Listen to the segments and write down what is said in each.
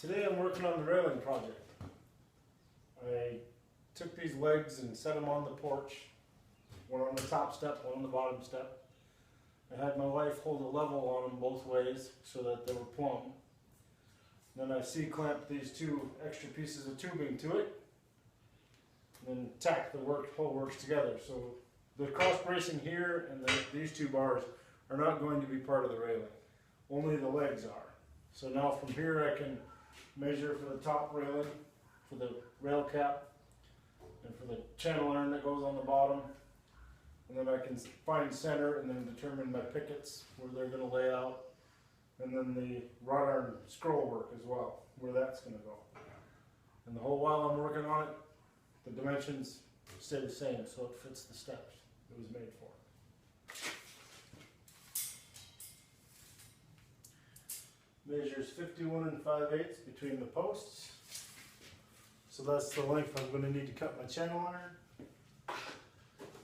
Today I'm working on the railing project. I took these legs and set them on the porch, one on the top step, one on the bottom step. I had my wife hold a level on them both ways so that they were plumb. Then I C-clamped these two extra pieces of tubing to it, and then tacked the whole works together. So the cross bracing here and these two bars are not going to be part of the railing. Only the legs are. So now from here I can measure for the top railing, for the rail cap, and for the channel iron that goes on the bottom. And then I can find center and then determine my pickets, where they're going to lay out. And then the wrought iron scroll work as well, where that's going to go. And the whole while I'm working on it, the dimensions stay the same, so it fits the steps it was made for. Measures 51 5/8 between the posts. So that's the length I'm going to need to cut my channel iron.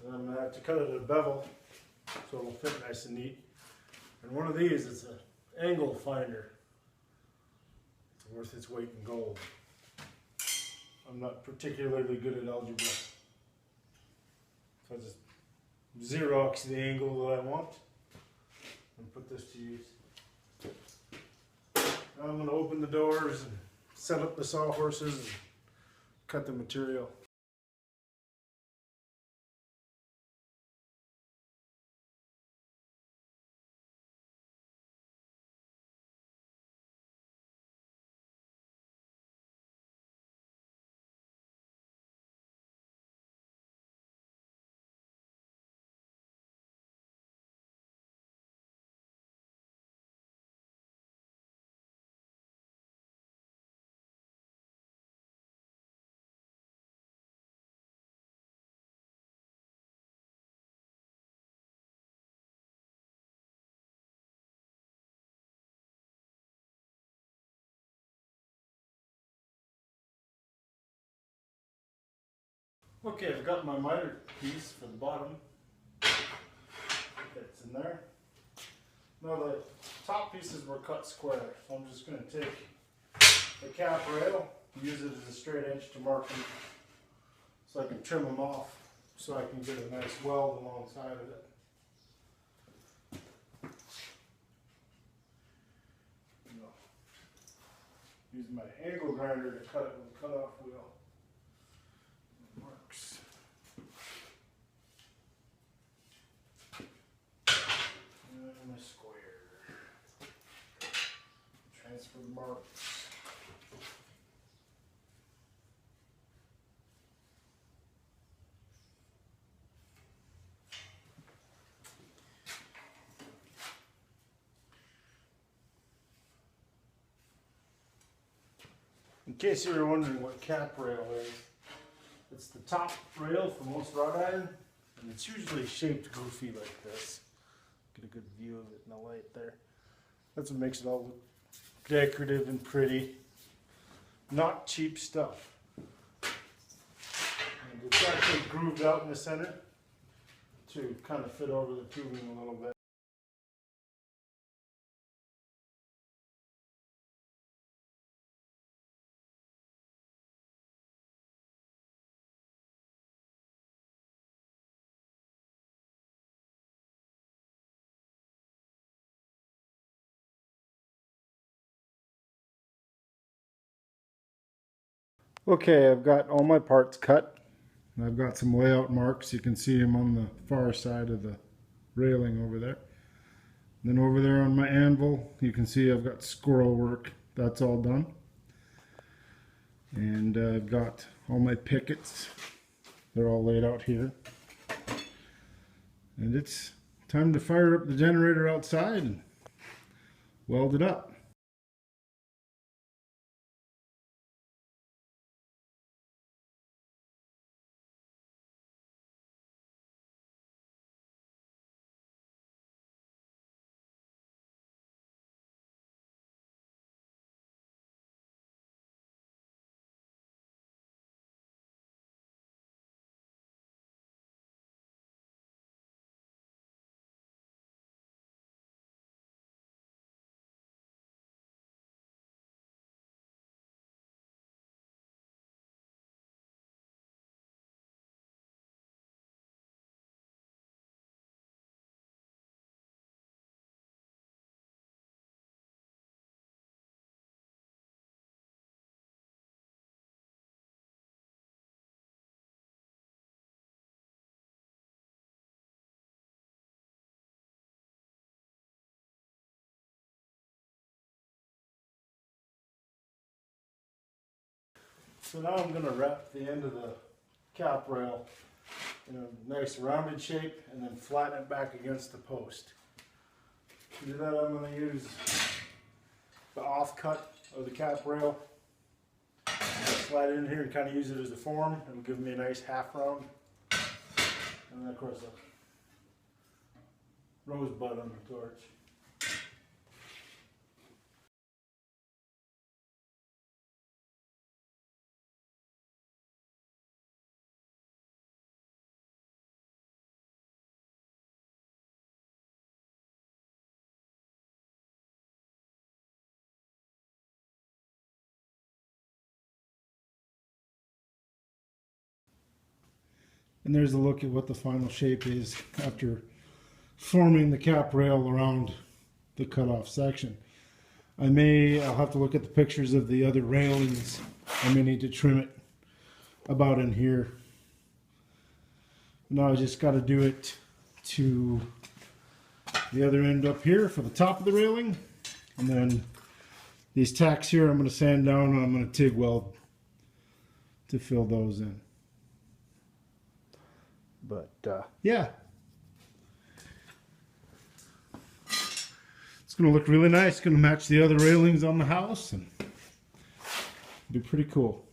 And I'm going to have to cut it at a bevel so it'll fit nice and neat. And one of these is an angle finder. It's worth its weight in gold. I'm not particularly good at algebra. So I just Xerox the angle that I want and put this to use. Now I'm going to open the doors and set up the sawhorses and cut the material. Okay, I've got my miter piece for the bottom. It's in there. Now the top pieces were cut square, so I'm just going to take the cap rail and use it as a straight edge to mark them so I can trim them off so I can get a nice weld alongside of it. Use my angle grinder to cut it with a cutoff wheel. Marks. And my square. Transfer the marks. In case you were wondering what cap rail is, it's the top rail for most wrought iron, and it's usually shaped goofy like this. Get a good view of it in the light there. That's what makes it all look decorative and pretty. Not cheap stuff. And it's actually grooved out in the center to kind of fit over the tubing a little bit. Okay, I've got all my parts cut. I've got some layout marks. You can see them on the far side of the railing over there. And then over there on my anvil, you can see I've got squirrel work. That's all done. And I've got all my pickets. They're all laid out here. And it's time to fire up the generator outside and weld it up. So now I'm going to wrap the end of the cap rail in a nice rounded shape and then flatten it back against the post. To do that, I'm going to use the offcut of the cap rail. Slide it in here and kind of use it as a form. It'll give me a nice half round. And then of course a rosebud on the torch. And there's a look at what the final shape is after forming the cap rail around the cutoff section. I'll have to look at the pictures of the other railings. I may need to trim it about in here. Now I just got to do it to the other end up here for the top of the railing. And then these tacks here I'm going to sand down and I'm going to TIG weld to fill those in. But yeah, it's going to look really nice. It's going to match the other railings on the house and be pretty cool.